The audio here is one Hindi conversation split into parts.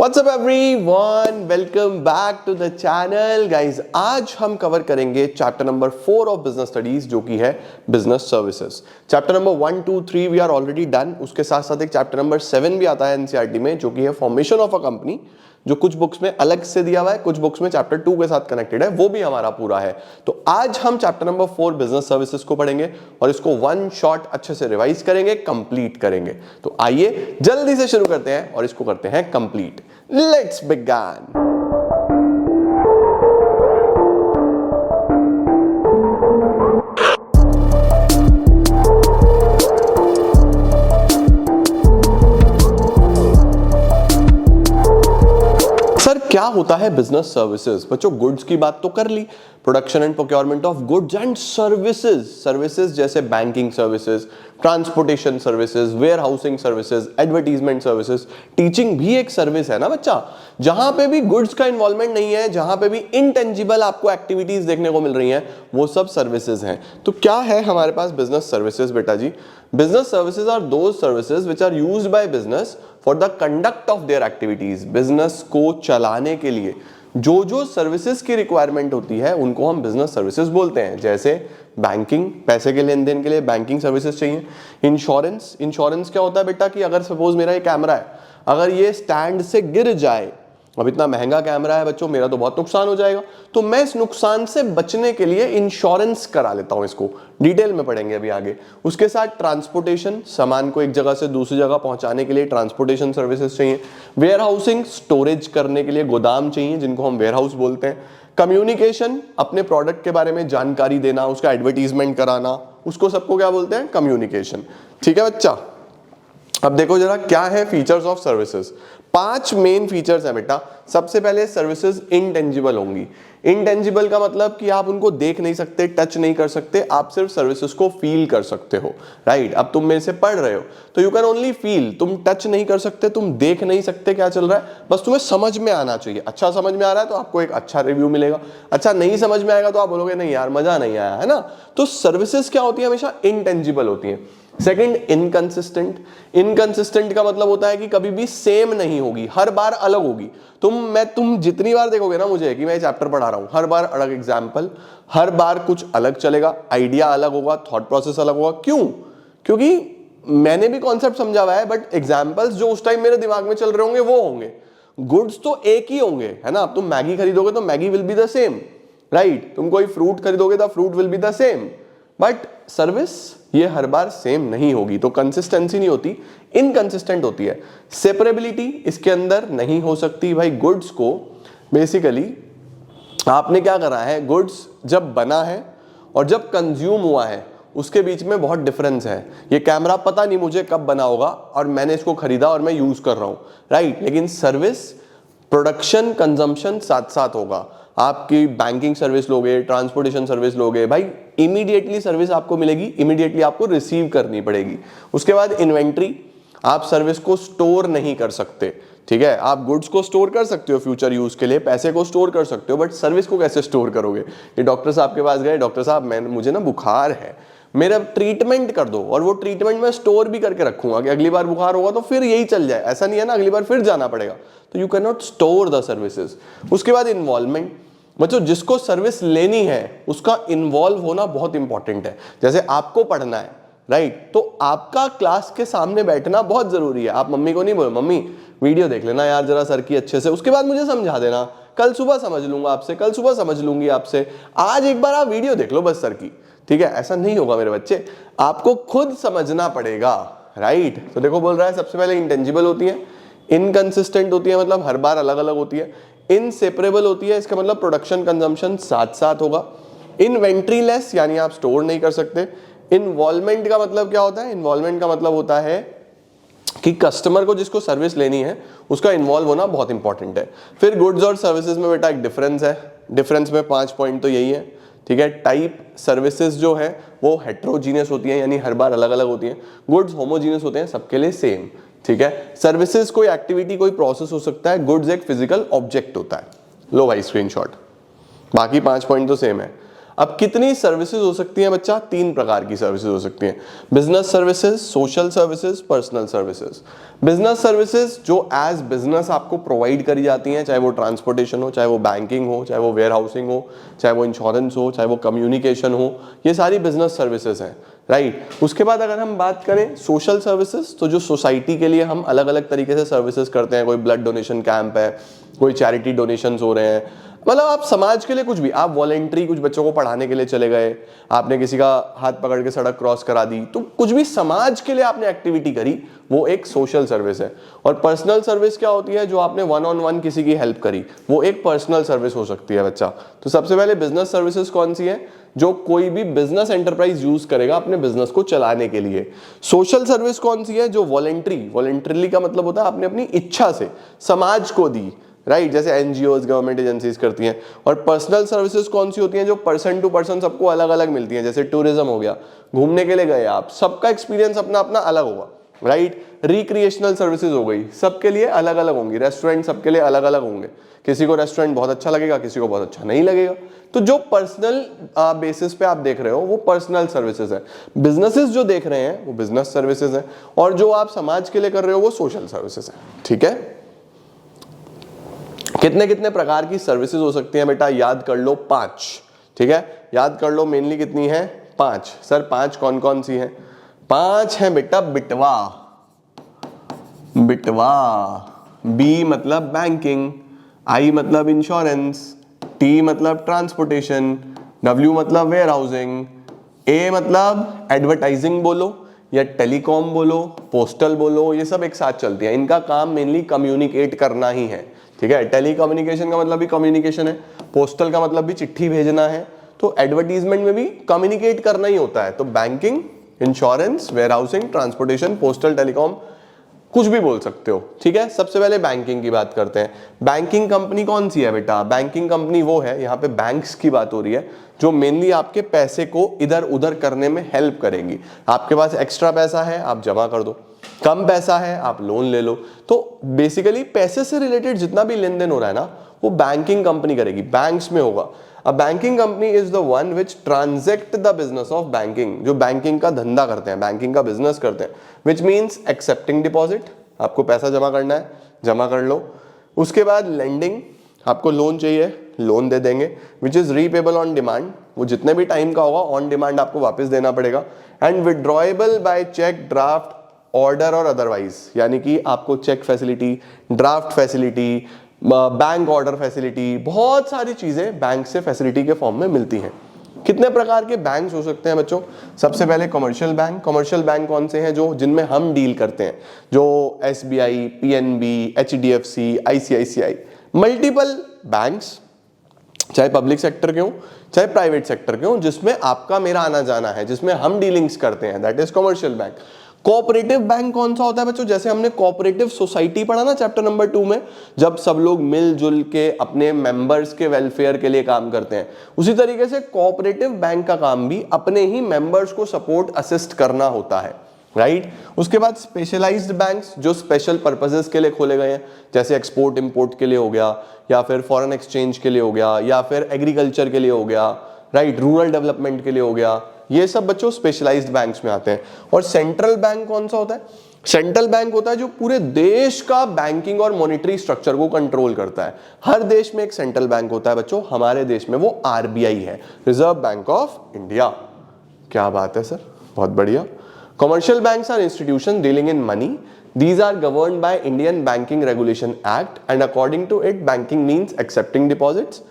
What's up everyone? Welcome back to the channel guys. आज हम कवर करेंगे chapter number 4 of business studies जो कि है business services. Chapter number 1, 2, 3 we are already done. उसके साथ साथ एक चैप्टर नंबर 7 भी आता है एनसीईआरटी में जो कि है फॉर्मेशन ऑफ अ कंपनी, जो कुछ बुक्स में अलग से दिया हुआ है, कुछ बुक्स में चैप्टर 2 के साथ कनेक्टेड है, वो भी हमारा पूरा है। तो आज हम चैप्टर नंबर 4 बिजनेस सर्विसेज को पढ़ेंगे और इसको वन शॉट अच्छे से रिवाइज करेंगे, कंप्लीट करेंगे। तो आइए जल्दी से शुरू करते हैं और इसको करते हैं कंप्लीट। Let's begin. क्या होता है बिजनेस सर्विसेज? बच्चों गुड्स की बात तो कर ली, production and procurement of goods and services. Services जैसे banking services, transportation services, warehousing services, advertisement services. Teaching भी एक सर्विस है ना बच्चा, जहां पे भी गुड्स का इन्वॉल्वमेंट नहीं है, जहां पे भी इनटेंजिबल आपको एक्टिविटीज देखने को मिल रही हैं, वो सब सर्विसेज हैं। तो क्या है हमारे पास बिजनेस सर्विसेज बेटा जी? Business services are those services which are used by business for the conduct of their activities. Business को चलाने के लिए जो जो सर्विसेज की रिक्वायरमेंट होती है उनको हम बिजनेस सर्विसेज बोलते हैं। जैसे बैंकिंग, पैसे के लेन देन के लिए बैंकिंग सर्विसेज चाहिए। इंश्योरेंस, इंश्योरेंस क्या होता है बेटा कि अगर सपोज मेरा ये कैमरा है, अगर ये स्टैंड से गिर जाए, अब इतना महंगा कैमरा है बच्चों, मेरा तो बहुत नुकसान हो जाएगा, तो मैं इस नुकसान से बचने के लिए इंश्योरेंस करा लेता हूं। इसको डिटेल में पढ़ेंगे अभी आगे। उसके साथ ट्रांसपोर्टेशन, सामान को एक जगह से दूसरी जगह पहुंचाने के लिए ट्रांसपोर्टेशन सर्विसेज चाहिए। वेयर हाउसिंग, स्टोरेज करने के लिए गोदाम चाहिए जिनको हम वेयर हाउस बोलते हैं। कम्युनिकेशन, अपने प्रोडक्ट के बारे में जानकारी देना, उसका एडवर्टीजमेंट कराना, उसको सबको क्या बोलते हैं? कम्युनिकेशन। ठीक है बच्चा, अब देखो जरा क्या है features of services. 5 main features है बेटा। सबसे पहले सर्विसेज इंटेंजिबल होंगी। इंटेंजिबल का मतलब कि आप उनको देख नहीं सकते, टच नहीं कर सकते, आप सिर्फ सर्विसेज को फील कर सकते हो। राइट, अब तुम मेरे से पढ़ रहे हो तो यू कैन ओनली फील। तुम टच नहीं कर सकते, तुम देख नहीं सकते क्या चल रहा है, बस तुम्हें समझ में आना चाहिए। अच्छा समझ में आ रहा है तो आपको एक अच्छा रिव्यू मिलेगा, अच्छा नहीं समझ में आएगा तो आप बोलोगे नहीं यार मजा नहीं आया, है ना। तो सर्विसेज क्या होती है? हमेशा इंटेंजिबल होती है। Second, inconsistent. इनकंसिस्टेंट का मतलब होता है कि कभी भी सेम नहीं होगी, हर बार अलग होगी। तुम जितनी बार देखोगे ना मुझे कि मैं चैप्टर पढ़ा रहा हूं, हर बार अलग एग्जाम्पल, हर बार कुछ अलग चलेगा, आइडिया अलग होगा, थॉट प्रोसेस अलग होगा। क्यों? क्योंकि मैंने भी कॉन्सेप्ट समझा हुआ है, बट एग्जाम्पल्स जो उस टाइम मेरे दिमाग में चल रहे होंगे वो होंगे। गुड्स तो एक ही होंगे, है ना। अब तुम मैगी खरीदोगे तो Maggi will be the same, right. तुम कोई फ्रूट खरीदोगे तो fruit will be the same, but service ये हर बार सेम नहीं होगी। तो कंसिस्टेंसी नहीं होती, इनकंसिस्टेंट होती है। सेपरेबिलिटी इसके अंदर नहीं हो सकती। भाई गुड्स को बेसिकली आपने क्या करा है, गुड्स जब बना है और जब कंज्यूम हुआ है उसके बीच में बहुत डिफरेंस है। ये कैमरा पता नहीं मुझे कब बना होगा और मैंने इसको खरीदा और मैं यूज कर रहा हूं, राइट। लेकिन सर्विस, प्रोडक्शन, कंजम्पशन साथ साथ होगा। आपकी बैंकिंग सर्विस लोगे, ट्रांसपोर्टेशन सर्विस लोगे, भाई इमीडिएटली सर्विस आपको मिलेगी, इमीडिएटली आपको रिसीव करनी पड़ेगी। उसके बाद इन्वेंट्री, आप सर्विस को स्टोर नहीं कर सकते। ठीक है, आप गुड्स को स्टोर कर सकते हो फ्यूचर यूज के लिए, पैसे को स्टोर कर सकते हो, बट सर्विस को कैसे स्टोर करोगे? ये डॉक्टर साहब के पास गए, डॉक्टर साहब मुझे ना बुखार है, मेरा ट्रीटमेंट कर दो, और वो ट्रीटमेंट मैं स्टोर भी करके रखूंगा कि अगली बार बुखार होगा तो फिर यही चल जाए, ऐसा नहीं है ना, अगली बार फिर जाना पड़ेगा। तो you can not store the services. उसके बाद इन्वॉल्वमेंट, बच्चों जिसको सर्विस लेनी है उसका इन्वॉल्व होना बहुत इंपॉर्टेंट है। जैसे आपको पढ़ना है, राइट, तो आपका क्लास के सामने बैठना बहुत जरूरी है। आप मम्मी को नहीं बोलो मम्मी वीडियो देख लेना यार जरा सर की अच्छे से, उसके बाद मुझे समझा देना, कल सुबह समझ लूंगा आपसे, कल सुबह समझ लूंगी आपसे, आज एक बार आप वीडियो देख लो बस सर की। ठीक है, ऐसा नहीं होगा मेरे बच्चे, आपको खुद समझना पड़ेगा, राइट। तो देखो बोल रहा है सबसे पहले इंटेंजिबल होती है, इनकंसिस्टेंट होती है मतलब हर बार अलग अलग होती है, इनसेपरेबल होती है, इसका मतलब प्रोडक्शन कंजम्पशन साथ साथ होगा, इन्वेंट्री लेस यानी आप स्टोर नहीं कर सकते। इन्वॉल्वमेंट का मतलब क्या होता है? इन्वॉल्वमेंट का मतलब होता है कि कस्टमर को जिसको सर्विस लेनी है उसका इन्वॉल्व होना बहुत इंपॉर्टेंट है। फिर गुड्स और सर्विसेज में बेटा एक डिफरेंस है, डिफरेंस में 5 पॉइंट तो यही है। ठीक है, टाइप सर्विसेज जो है वो हेट्रोजीनियस होती है यानी हर बार अलग अलग होती है, गुड्स होमोजीनियस होते हैं, सबके लिए सेम। ठीक है, सर्विसेज कोई एक्टिविटी कोई प्रोसेस हो सकता है, गुड्स एक फिजिकल ऑब्जेक्ट होता है। लो भाई स्क्रीनशॉट, बाकी 5 पॉइंट तो सेम है। अब कितनी सर्विसेज हो सकती हैं बच्चा? 3 प्रकार की सर्विसेज हो सकती हैं, business services, social services, personal services. Business services जो एज बिजनेस आपको प्रोवाइड करी जाती हैं, चाहे वो ट्रांसपोर्टेशन हो, चाहे वो बैंकिंग हो, चाहे वो वेयर हाउसिंग हो, चाहे वो इंश्योरेंस हो, चाहे वो कम्युनिकेशन हो, ये सारी बिजनेस सर्विसेज हैं, राइट। उसके बाद अगर हम बात करें सोशल सर्विसेज, तो जो सोसाइटी के लिए हम अलग अलग तरीके से सर्विसेज करते हैं, कोई ब्लड डोनेशन कैंप है, कोई चैरिटी डोनेशन हो रहे हैं, मतलब आप समाज के लिए कुछ भी, आप वॉलेंट्री कुछ बच्चों को पढ़ाने के लिए चले गए, आपने किसी का हाथ पकड़ के सड़क क्रॉस करा दी, तो कुछ भी समाज के लिए आपने एक्टिविटी करी, वो एक सोशल सर्विस है। और पर्सनल सर्विस क्या होती है? जो आपने 1-on-1 किसी की हेल्प करी, वो एक पर्सनल सर्विस हो सकती है बच्चा। तो सबसे पहले बिजनेस सर्विसेज कौन सी है? जो कोई भी बिजनेस एंटरप्राइज यूज करेगा अपने बिजनेस को चलाने के लिए। सोशल सर्विस कौन सी है? जो वॉलेंट्री का मतलब होता है आपने अपनी इच्छा से समाज को दी, राइट, जैसे एनजीओज, गवर्नमेंट एजेंसीज करती हैं। और पर्सनल सर्विसेज कौन सी होती हैं? जो पर्सन टू पर्सन सबको अलग अलग मिलती हैं, जैसे टूरिज्म हो गया, घूमने के लिए गए आप, सबका एक्सपीरियंस अपना अपना अलग होगा, राइट। रिक्रिएशनल सर्विसेज हो गई, सबके लिए अलग अलग होंगी, रेस्टोरेंट सबके लिए अलग अलग होंगे, किसी को रेस्टोरेंट बहुत अच्छा लगेगा, किसी को बहुत अच्छा नहीं लगेगा। तो जो पर्सनल बेसिस पे आप देख रहे हो वो पर्सनल सर्विसेज है, बिजनेसेस जो देख रहे हैं वो बिजनेस सर्विसेज है, और जो आप समाज के लिए कर रहे हो वो सोशल सर्विसेज है, ठीक है। कितने कितने प्रकार की सर्विसेज हो सकती हैं बेटा? याद कर लो 5, ठीक है, याद कर लो। मेनली कितनी है? 5। सर 5 कौन कौन सी हैं? 5 हैं बेटा। बिटवा, बी मतलब बैंकिंग, आई मतलब इंश्योरेंस, टी मतलब ट्रांसपोर्टेशन, डब्ल्यू मतलब वेयर हाउसिंग, ए मतलब एडवर्टाइजिंग बोलो या टेलीकॉम बोलो, पोस्टल बोलो, ये सब एक साथ चलती है। इनका काम मेनली कम्युनिकेट करना ही है, ठीक है। टेलीकम्युनिकेशन का मतलब भी कम्युनिकेशन है, पोस्टल का मतलब भी चिट्ठी भेजना है, तो एडवर्टीजमेंट में भी कम्युनिकेट करना ही होता है। तो banking, insurance, warehousing, transportation, postal, telecom, कुछ भी बोल सकते हो, ठीक है। सबसे पहले बैंकिंग की बात करते हैं। बैंकिंग कंपनी कौन सी है बेटा? बैंकिंग कंपनी वो है, यहाँ पे बैंक्स की बात हो रही है, जो मेनली आपके पैसे को इधर उधर करने में हेल्प करेंगी। आपके पास एक्स्ट्रा पैसा है, आप जमा कर दो, कम पैसा है आप लोन ले लो। तो बेसिकली पैसे से रिलेटेड जितना भी लेन देन हो रहा है ना, वो बैंकिंग कंपनी करेगी, बैंक्स में होगा। A banking company is the one which ट्रांजेक्ट the business of banking, जो बैंकिंग का धंधा करते हैं, बैंकिंग का बिजनेस करते हैं, विच मीन्स एक्सेप्टिंग डिपॉजिट, आपको पैसा जमा करना है, जमा कर लो। उसके बाद लेंडिंग, आपको लोन चाहिए, लोन दे देंगे, which is repayable on demand, वो जितने भी टाइम का होगा ऑन डिमांड आपको वापस देना पड़ेगा। And withdrawable by cheque, draft, order और अदरवाइज, यानी कि आपको cheque facility, draft facility, bank order facility, बहुत सारी चीजें बैंक से फैसिलिटी के फॉर्म में मिलती हैं। कितने प्रकार के बैंक्स हो सकते हैं बच्चों? सबसे पहले कमर्शियल बैंक। कमर्शियल बैंक कौन से हैं? जो जिनमें हम डील करते हैं, जो SBI, PNB, HDFC, ICICI, multiple banks, चाहे पब्लिक सेक्टर के हो चाहे प्राइवेट सेक्टर के हो, जिसमें आपका मेरा आना जाना है, जिसमें हम डीलिंग्स करते हैं, that is commercial bank. Cooperative bank कौन सा होता है बच्चों? जैसे हमने कोऑपरेटिव सोसाइटी पढ़ा ना चैप्टर नंबर 2 में, जब सब लोग मिलजुल के अपने मेंबर्स के वेलफेयर के लिए काम करते हैं, उसी तरीके से कोऑपरेटिव बैंक का काम भी अपने ही मेंबर्स को सपोर्ट असिस्ट करना होता है, राइट। उसके बाद स्पेशलाइज्ड बैंक्स, जो स्पेशल पर्पसेस के लिए खोले गए हैं, जैसे एक्सपोर्ट इंपोर्ट के लिए हो गया, या फिर फॉरेन एक्सचेंज के लिए हो गया, या फिर एग्रीकल्चर के लिए हो गया, राइट, रूरल डेवलपमेंट के लिए हो गया, ये सब बच्चों स्पेशलाइज्ड बैंक्स में आते हैं। और सेंट्रल बैंक कौन सा होता है? सेंट्रल बैंक होता है जो पूरे देश का बैंकिंग और मॉनेटरी स्ट्रक्चर को कंट्रोल करता है। हर देश में एक सेंट्रल बैंक होता है बच्चों, हमारे देश में वो आरबीआई है, रिजर्व बैंक ऑफ इंडिया। क्या बात है सर, बहुत बढ़िया। Commercial banks are institutions dealing in money. These are governed by Indian Banking Regulation Act, and according to it, banking means accepting deposits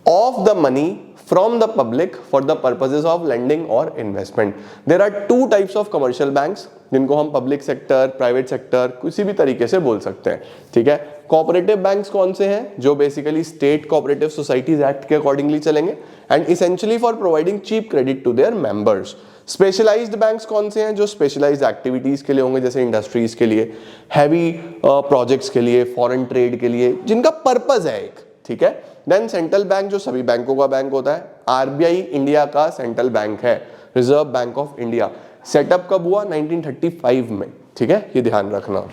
of the money from the public for the purposes of lending or investment. There are two types of commercial banks, जिनको हम पब्लिक सेक्टर, प्राइवेट सेक्टर, किसी भी तरीके से बोल सकते हैं, ठीक है। कोऑपरेटिव बैंक्स कौन से हैं? जो basically state cooperative societies act के अकॉर्डिंगली चलेंगे, and essentially for providing cheap credit to their members. Specialised banks कौन से हैं? जो स्पेशलाइज्ड एक्टिविटीज के लिए होंगे, जैसे इंडस्ट्रीज के लिए, हैवी प्रोजेक्ट्स के लिए, फॉरेन ट्रेड के लिए, जिनका पर्पज है एक, ठीक है। देन सेंट्रल बैंक, जो सभी बैंकों का बैंक होता है। आरबीआई इंडिया का सेंट्रल बैंक है, reserve bank of India. Setup कब हुआ? 1935 में, ठीक है, ये ध्यान रखना।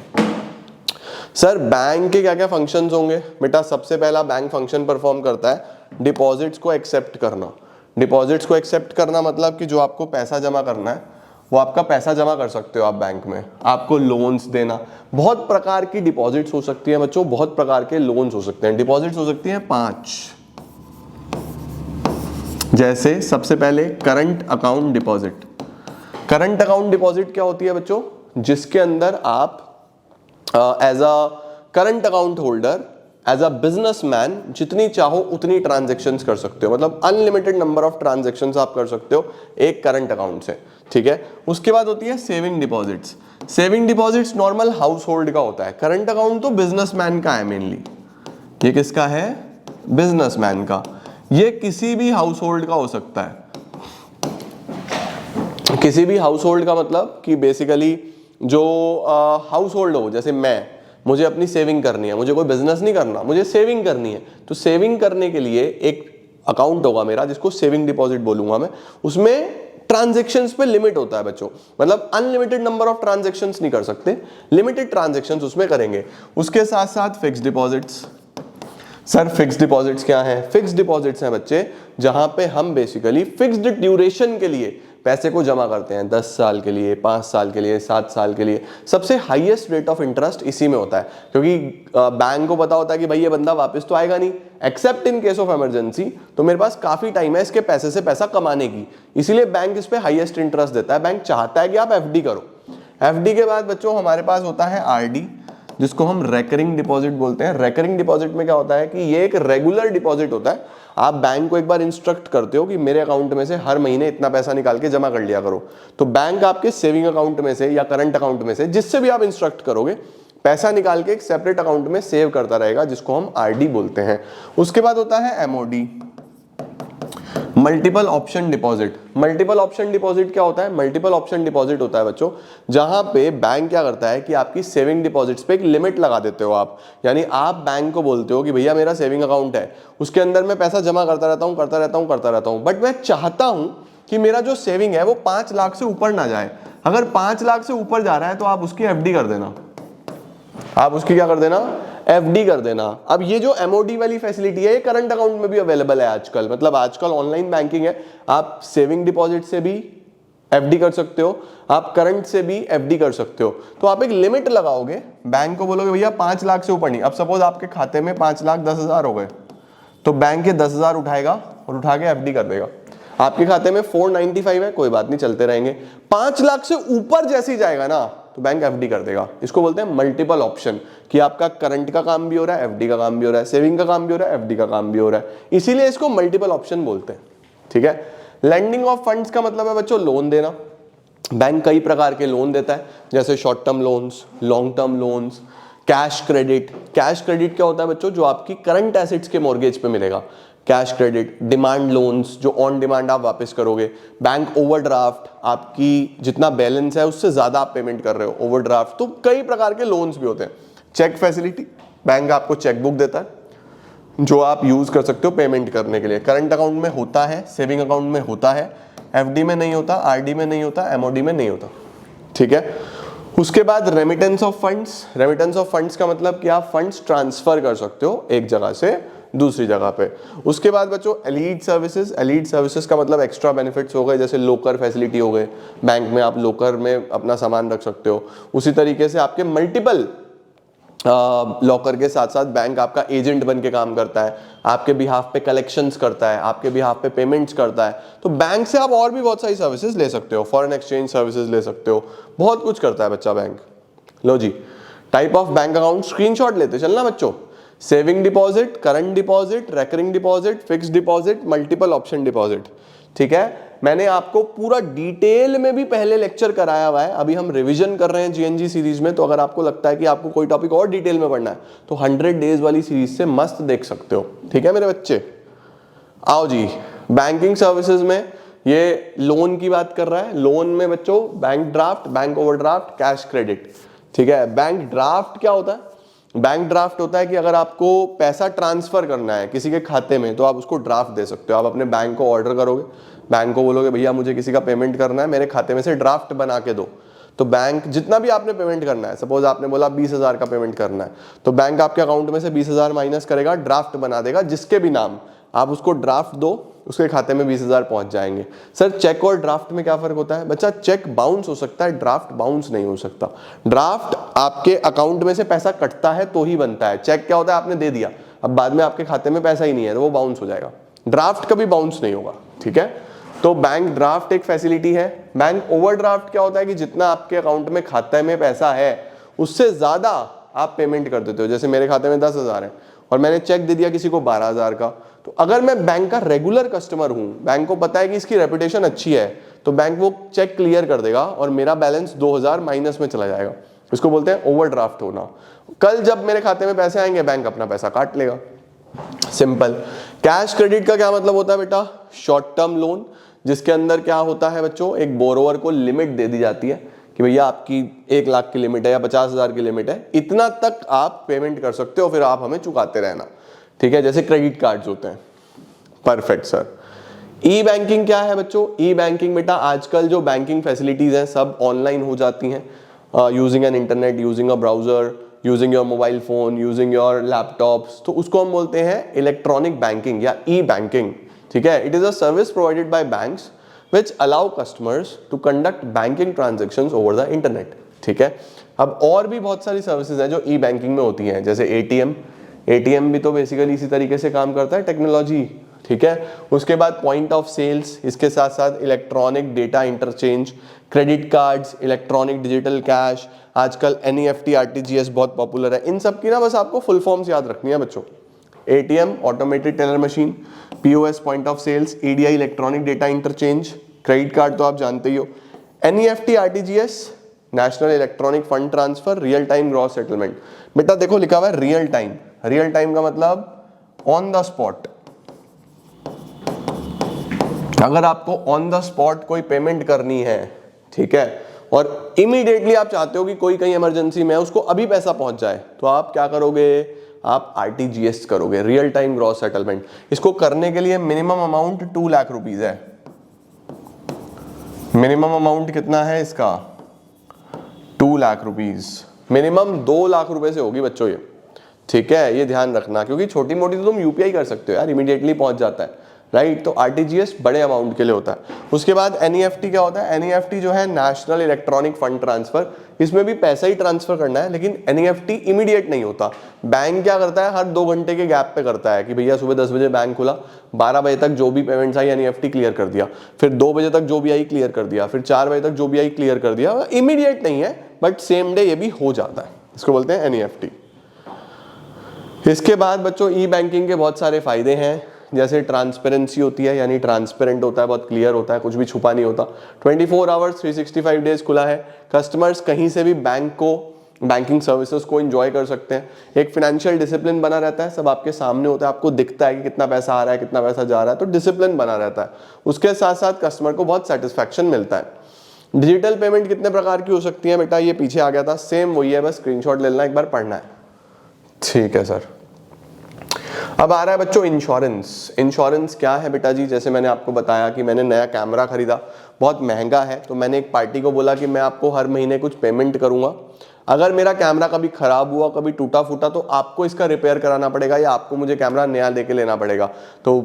सर बैंक के क्या क्या फंक्शंस होंगे बेटा? सबसे पहला बैंक फंक्शन परफॉर्म करता है डिपॉजिट्स को एक्सेप्ट करना। डिपॉजिट्स को एक्सेप्ट करना मतलब कि जो आपको पैसा जमा करना है वो आपका पैसा जमा कर सकते हो आप बैंक में, आपको लोन्स देना। बहुत प्रकार की डिपॉजिट्स हो सकती है बच्चों, बहुत प्रकार के लोन्स हो सकते हैं। डिपॉजिट्स हो सकती हैं 5, जैसे सबसे पहले current account deposit. Current account deposit क्या होती है बच्चों? जिसके अंदर आप as a current account holder, as a businessman जितनी चाहो उतनी ट्रांजैक्शंस कर सकते हो, मतलब अनलिमिटेड नंबर ऑफ ट्रांजैक्शंस आप कर सकते हो एक करंट अकाउंट से, ठीक है। उसके बाद होती है saving deposits. Saving deposits normal house hold का होता है, करंट अकाउंट तो बिजनेसमैन का है मेनली। ये किसका है? बिजनेसमैन का। ये किसी भी हाउस होल्ड का हो सकता है। किसी भी हाउस होल्ड का मतलब कि बेसिकली जो हाउस होल्ड हो, जैसे मुझे अपनी सेविंग करनी है, मुझे कोई बिजनेस नहीं करना, मुझे सेविंग करनी है, तो सेविंग करने के लिए एक अकाउंट होगा मेरा जिसको सेविंग डिपॉजिट बोलूंगा मैं। उसमें ट्रांजैक्शंस पे लिमिट होता है बच्चों, मतलब अनलिमिटेड नंबर ऑफ ट्रांजैक्शंस नहीं कर सकते, लिमिटेड ट्रांजैक्शंस उसमें करेंगे। उसके साथ साथ fixed deposits. Sir fixed deposits क्या है? फिक्स्ड डिपॉजिट्स हैं बच्चे जहां पे हम बेसिकली फिक्स्ड ड्यूरेशन के लिए पैसे को जमा करते हैं, 10 साल के लिए, 5 साल के लिए, 7 साल के लिए। सबसे हाईएस्ट रेट ऑफ इंटरेस्ट इसी में होता है, क्योंकि बैंक को पता होता है कि भाई ये बंदा वापस तो आएगा नहीं, accept in case of emergency, तो मेरे पास काफी टाइम है इसके पैसे से पैसा कमाने की, इसीलिए बैंक इस पे हाईएस्ट इंटरेस्ट देता है। बैंक चाहता है कि आप एफडी करो। एफडी के बाद बच्चों हमारे पास होता है आरडी, जिसको हम रेकरिंग डिपॉजिट बोलते हैं। रेकरिंग डिपॉजिट में क्या होता है कि ये एक रेगुलर डिपॉजिट होता है। आप बैंक को एक बार इंस्ट्रक्ट करते हो कि मेरे अकाउंट में से हर महीने इतना पैसा निकाल के जमा कर लिया करो, तो बैंक आपके सेविंग अकाउंट में से या करंट अकाउंट में से, जिससे भी आप इंस्ट्रक्ट करोगे, पैसा निकाल के एक सेपरेट अकाउंट में सेव करता रहेगा, जिसको हम आरडी बोलते हैं। उसके बाद होता है MoD, multiple option deposit. Multiple option deposit क्या होता है? मल्टीपल ऑप्शन डिपॉजिट होता है बच्चों जहां पे बैंक क्या करता है कि आपकी सेविंग डिपॉजिट्स पे एक लिमिट लगा देते हो आप, यानी आप बैंक को बोलते हो कि भैया मेरा सेविंग अकाउंट है, उसके अंदर मैं पैसा जमा करता रहता हूं, बट मैं चाहता हूं कि मेरा जो सेविंग है वो 5 लाख से ऊपर ना जाए। अगर 5 लाख से ऊपर जा रहा है तो आप उसकी एफडी कर देना, आप उसकी क्या कर देना? एफडी कर देना। अब ये जो एमओडी वाली फैसिलिटी है ये करंट अकाउंट में भी अवेलेबल है आजकल, मतलब आजकल ऑनलाइन बैंकिंग है, आप सेविंग डिपॉजिट से भी एफडी कर सकते हो, आप करंट से भी एफडी कर सकते हो। तो आप एक लिमिट लगाओगे, बैंक को बोलोगे भैया 5 लाख से ऊपर नहीं। अब सपोज आपके खाते में 5,10,000 हो गए, तो बैंक ये 10,000 उठाएगा और उठा के एफडी कर देगा। आपके खाते में 495 है, कोई बात नहीं, चलते रहेंगे। 5 लाख से ऊपर जैसे ही जाएगा ना तो बैंक एफडी कर देगा। इसको बोलते हैं मल्टीपल ऑप्शन, कि आपका करंट का काम भी हो रहा है, एफडी का काम भी हो रहा है, सेविंग का काम भी हो रहा है, एफडी का काम भी हो रहा है, इसीलिए इसको मल्टीपल ऑप्शन बोलते हैं, ठीक है। लेंडिंग ऑफ फंड्स का मतलब है बच्चों लोन देना। बैंक कई प्रकार के लोन देता है, जैसे short term loans, long term loans, cash credit. Cash credit क्या होता है बच्चों? जो आपकी करंट एसेट्स के मॉर्गेज पे मिलेगा, कैश क्रेडिट। डिमांड लोन्स, जो ऑन डिमांड आप वापस करोगे। बैंक ओवरड्राफ्ट, आपकी जितना बैलेंस है उससे ज्यादा आप पेमेंट कर रहे हो, ओवरड्राफ्ट। तो कई प्रकार के लोन्स भी होते हैं। चेक फैसिलिटी, बैंक आपको चेक बुक देता है जो आप यूज कर सकते हो पेमेंट करने के लिए। करंट अकाउंट में होता है, सेविंग अकाउंट में होता है, एफडी में नहीं होता, आरडी में नहीं होता, एमओडी में नहीं होता, ठीक है। उसके बाद remittance of funds. Remittance of funds का मतलब कि आप फंड्स ट्रांसफर कर सकते हो एक जगह से दूसरी जगह पे। उसके बाद बच्चों एलीड सर्विसेज। एलीड सर्विसेज का मतलब एक्स्ट्रा बेनिफिट्स हो गए, जैसे लोकर फैसिलिटी हो गए, बैंक में आप लोकर में अपना सामान रख सकते हो। उसी तरीके से आपके मल्टीपल लॉकर के साथ साथ बैंक आपका एजेंट बन के काम करता है, आपके बिहाफ पे कलेक्शंस करता है, आपके बिहाफ पे पेमेंट्स करता है। तो बैंक से आप और भी बहुत सारी सर्विसेज ले सकते हो, फॉरेन एक्सचेंज सर्विसेज ले सकते हो, बहुत कुछ करता है बच्चा बैंक। लो जी, type of bank account screenshot लेते चलना बच्चों। Saving deposit, current deposit, recurring deposit, fixed deposit, multiple option deposit, ठीक है। मैंने आपको पूरा डिटेल में भी पहले लेक्चर कराया हुआ है, अभी हम रिवीजन कर रहे हैं जीएनजी सीरीज में। तो अगर आपको लगता है कि आपको कोई टॉपिक और डिटेल में पढ़ना है तो 100 डेज वाली सीरीज से मस्त देख सकते हो, ठीक है मेरे बच्चे। आओ जी, बैंकिंग सर्विसेज में ये लोन की बात कर रहा है। लोन में बच्चों bank draft, bank overdraft, cash credit, ठीक है। बैंक ड्राफ्ट क्या होता है? बैंक ड्राफ्ट होता है कि अगर आपको पैसा ट्रांसफर करना है किसी के खाते में तो आप उसको ड्राफ्ट दे सकते हो। आप अपने बैंक को ऑर्डर करोगे, बैंक को बोलोगे भैया मुझे किसी का पेमेंट करना है, मेरे खाते में से ड्राफ्ट बना के दो। तो बैंक जितना भी आपने पेमेंट करना है, सपोज आपने बोला 20,000 का पेमेंट करना है, तो बैंक आपके अकाउंट में से 20,000 माइनस करेगा, ड्राफ्ट बना देगा जिसके भी नाम, आप उसको ड्राफ्ट दो, उसके खाते में 20,000 पहुंच जाएंगे। सर चेक और ड्राफ्ट में क्या फर्क होता है? बच्चा चेक बाउंस हो सकता है, ड्राफ्ट बाउंस नहीं हो सकता। ड्राफ्ट आपके अकाउंट में से पैसा कटता है तो ही बनता है, चेक क्या होता है, आपने दे दिया, अब बाद में आपके खाते में पैसा ही नहीं है तो वो बाउंस हो जाएगा। ड्राफ्ट कभी बाउंस नहीं होगा, ठीक है। तो बैंक ड्राफ्ट एक फैसिलिटी है। बैंक ओवरड्राफ्ट क्या होता है कि जितना आपके अकाउंट में खाते में पैसा है उससे ज्यादा आप पेमेंट कर देते हो। जैसे मेरे खाते में 10,000 है और मैंने चेक दे दिया किसी को 12,000 का, तो अगर मैं बैंक का रेगुलर कस्टमर हूं, बैंक को पता है कि इसकी रेपुटेशन अच्छी है, तो बैंक वो चेक क्लियर कर देगा और मेरा बैलेंस 2,000 माइनस में चला जाएगा। इसको बोलते हैं ओवरड्राफ्ट होना। कल जब मेरे खाते में पैसे आएंगे बैंक अपना पैसा काट लेगा, सिंपल। कैश क्रेडिट का क्या मतलब होता है बेटा? शॉर्ट टर्म लोन, जिसके अंदर क्या होता है बच्चों, एक बोरोवर को लिमिट दे दी जाती है कि भैया आपकी 1 लाख की लिमिट है या 50,000 की लिमिट है, इतना तक आप पेमेंट कर सकते हो, फिर आप हमें चुकाते रहना, ठीक है, जैसे क्रेडिट कार्ड्स होते हैं। Perfect sir. ई बैंकिंग क्या है बच्चों? ई बैंकिंग बेटा आजकल जो बैंकिंग फैसिलिटीज हैं सब ऑनलाइन हो जाती हैं, using an internet, using a browser, using your mobile phone, using your laptops, तो उसको हम बोलते हैं इलेक्ट्रॉनिक बैंकिंग या ई बैंकिंग, ठीक है। It is a service provided by banks which allow customers to conduct banking transactions over the internet, ठीक है। अब और भी बहुत सारी सर्विसेज हैं जो ई बैंकिंग में होती हैं, जैसे एटीएम। एटीएम भी तो बेसिकली इसी तरीके से काम करता है, टेक्नोलॉजी, ठीक है। उसके बाद पॉइंट ऑफ सेल्स, इसके साथ साथ electronic data interchange, credit cards, electronic digital cash, आजकल एनईएफटी, आरटीजीएस बहुत पॉपुलर है। इन सब की ना बस आपको फुल फॉर्म्स याद रखनी है बच्चों। ATM automated teller machine, POS point of sales, EDI electronic data interchange, credit card तो आप जानते ही हो, NEFT, RTGS national electronic fund transfer, real time gross settlement. बेटा देखो लिखा हुआ है रियल टाइम। रियल टाइम का मतलब ऑन द स्पॉट। अगर आपको ऑन द स्पॉट कोई पेमेंट करनी है, ठीक है, और इमीडिएटली आप चाहते हो कि कोई कहीं इमरजेंसी में है उसको अभी पैसा पहुंच जाए, तो आप क्या करोगे? आप आरटीजीएस करोगे, रियल टाइम ग्रॉस सेटलमेंट। इसको करने के लिए मिनिमम अमाउंट 2 लाख रुपीज है। मिनिमम अमाउंट कितना है इसका? 2 लाख रुपीज। मिनिमम 2 लाख रुपए से होगी बच्चों ये, ठीक है, ये ध्यान रखना, क्योंकि छोटी मोटी तो तुम यूपीआई कर सकते हो यार, इमीडिएटली पहुंच जाता है, राइट। तो आरटीजीएस बड़े अमाउंट के लिए होता है। उसके बाद एनईएफटी क्या होता है? एनईएफटी जो है नेशनल इलेक्ट्रॉनिक फंड ट्रांसफर, इसमें भी पैसा ही ट्रांसफर करना है, लेकिन एनईएफटी इमीडिएट नहीं होता। बैंक क्या करता है, हर 2 घंटे के गैप पे करता है कि भैया सुबह 10 बजे बैंक खुला, 12 बजे तक जो भी पेमेंट्स आई एनईएफटी क्लियर कर दिया, फिर 2 बजे तक जो भी आई क्लियर कर दिया, फिर 4 बजे तक जो भी आई क्लियर कर दिया। इमीडिएट नहीं है बट सेम डे ये भी हो जाता है, इसको बोलते हैं एनईएफटी। इसके बाद बच्चों ई बैंकिंग के बहुत सारे फायदे हैं, जैसे ट्रांसपेरेंसी होती है, यानी ट्रांसपेरेंट होता है, बहुत क्लियर होता है, कुछ भी छुपा नहीं होता। 24 आवर्स 365 डेज खुला है। कस्टमर्स कहीं से भी बैंक को, बैंकिंग सर्विसेज को एंजॉय कर सकते हैं। एक फाइनेंशियल डिसिप्लिन बना रहता है, सब आपके सामने होता है, आपको दिखता है कि कितना पैसा आ रहा है, कितना पैसा जा रहा है, तो डिसिप्लिन बना रहता है। उसके साथ साथ कस्टमर को बहुत सेटिस्फैक्शन मिलता है। डिजिटल पेमेंट कितने प्रकार की हो सकती है बेटा? ये पीछे आ गया था, सेम वही है, बस स्क्रीनशॉट ले लेना, एक बार पढ़ना है, ठीक है सर। अब आ रहा है बच्चों इंश्योरेंस। इंश्योरेंस क्या है बेटा जी? जैसे मैंने आपको बताया कि मैंने नया कैमरा खरीदा, बहुत महंगा है, तो मैंने एक पार्टी को बोला कि मैं आपको हर महीने कुछ पेमेंट करूंगा, अगर मेरा कैमरा कभी खराब हुआ, कभी टूटा फूटा, तो आपको इसका रिपेयर कराना पड़ेगा या आपको मुझे कैमरा नया देके लेना पड़ेगा। तो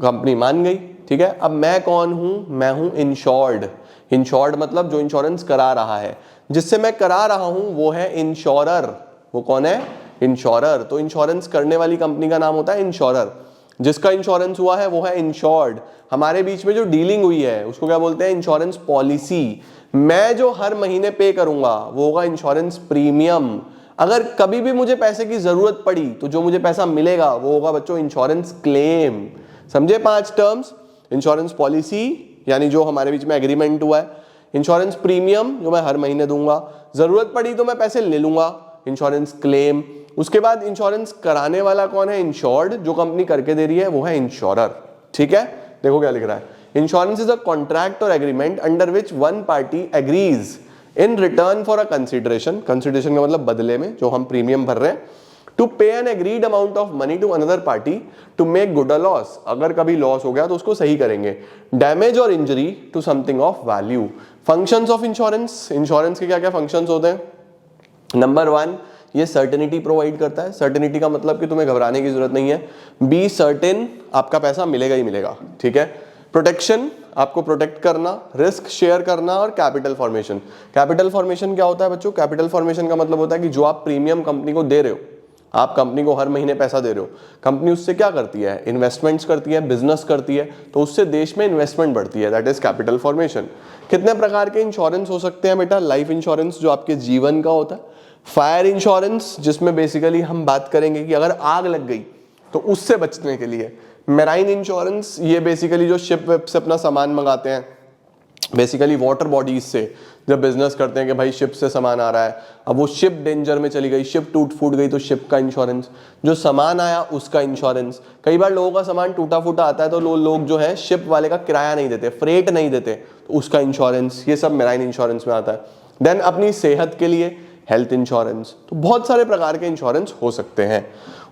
कंपनी मान गई, ठीक है। अब मैं कौन हूं? मैं हूं इंश्योर्ड। इंश्योर्ड मतलब जो इंश्योरेंस करा रहा है, जिससे मैं करा रहा हूं वो है इंश्योरर। वो कौन है? इंश्योरर। तो इंश्योरेंस करने वाली कंपनी का नाम होता है इंश्योरर। जिसका इंश्योरेंस हुआ है वो है इंश्योर्ड। हमारे बीच में जो डीलिंग हुई है उसको क्या बोलते हैं? Insurance policy. मैं जो हर महीने पे करूंगा वो होगा इंश्योरेंस प्रीमियम। अगर कभी भी मुझे पैसे की जरूरत पड़ी तो जो मुझे पैसा मिलेगा वो होगा बच्चों इंश्योरेंस क्लेम। समझे 5 टर्म्स? इंश्योरेंस पॉलिसी यानी जो हमारे बीच में एग्रीमेंट हुआ है, इंश्योरेंस प्रीमियम जो मैं हर महीने दूंगा, जरूरत पड़ी तो मैं पैसे ले लूंगा, इंश्योरेंस क्लेम। उसके बाद इंश्योरेंस कराने वाला कौन है? इंश्योर्ड। जो कंपनी करके दे रही है वो है इंश्योरर, ठीक है। देखो क्या लिख रहा है, इंश्योरेंस इज अ कॉन्ट्रैक्ट और agreement under which one party agrees in return for a consideration. Consideration का मतलब बदले में जो हम प्रीमियम भर रहे हैं, to pay an agreed amount of money to another party to make good a loss. अगर कभी लॉस हो गया तो उसको सही करेंगे। डैमेज और injury to something of value. Functions of insurance. Insurance के क्या क्या फंक्शंस होते हैं? नंबर 1, ये सर्टेनिटी प्रोवाइड करता है। सर्टेनिटी का मतलब कि तुम्हें घबराने की जरूरत नहीं है, बी सर्टेन, आपका पैसा मिलेगा ही मिलेगा, ठीक है। प्रोटेक्शन, आपको प्रोटेक्ट करना, रिस्क शेयर करना, और कैपिटल फॉर्मेशन। कैपिटल फॉर्मेशन क्या होता है बच्चों? कैपिटल फॉर्मेशन का मतलब होता है कि जो आप प्रीमियम कंपनी को दे रहे हो, आप कंपनी को हर महीने पैसा दे रहे हो, कंपनी उससे क्या करती है? इन्वेस्टमेंट्स करती है, बिजनेस करती है, तो उससे देश में इन्वेस्टमेंट बढ़ती है, दैट इज कैपिटल फॉर्मेशन। कितने प्रकार के इंश्योरेंस हो सकते हैं बेटा? लाइफ इंश्योरेंस जो आपके जीवन का होता है, फायर इंश्योरेंस जिसमें बेसिकली हम बात करेंगे कि अगर आग लग गई तो उससे बचने के लिए, मेराइन इंश्योरेंस ये बेसिकली जो शिप वेब से अपना सामान मंगाते हैं, बेसिकली वाटर बॉडीज से जब बिजनेस करते हैं कि भाई शिप से सामान आ रहा है, अब वो शिप डेंजर में चली गई, शिप टूट फूट गई, तो शिप का इंश्योरेंस, जो सामान आया उसका इंश्योरेंस। कई बार लोगों का सामान टूटा फूटा आता है तो लोग जो है शिप वाले का किराया नहीं देते, फ्रेट नहीं देते, तो उसका इंश्योरेंस, ये सब मेराइन इंश्योरेंस में आता है। देन अपनी सेहत के लिए हेल्थ इंश्योरेंस, तो बहुत सारे प्रकार के इंश्योरेंस हो सकते हैं।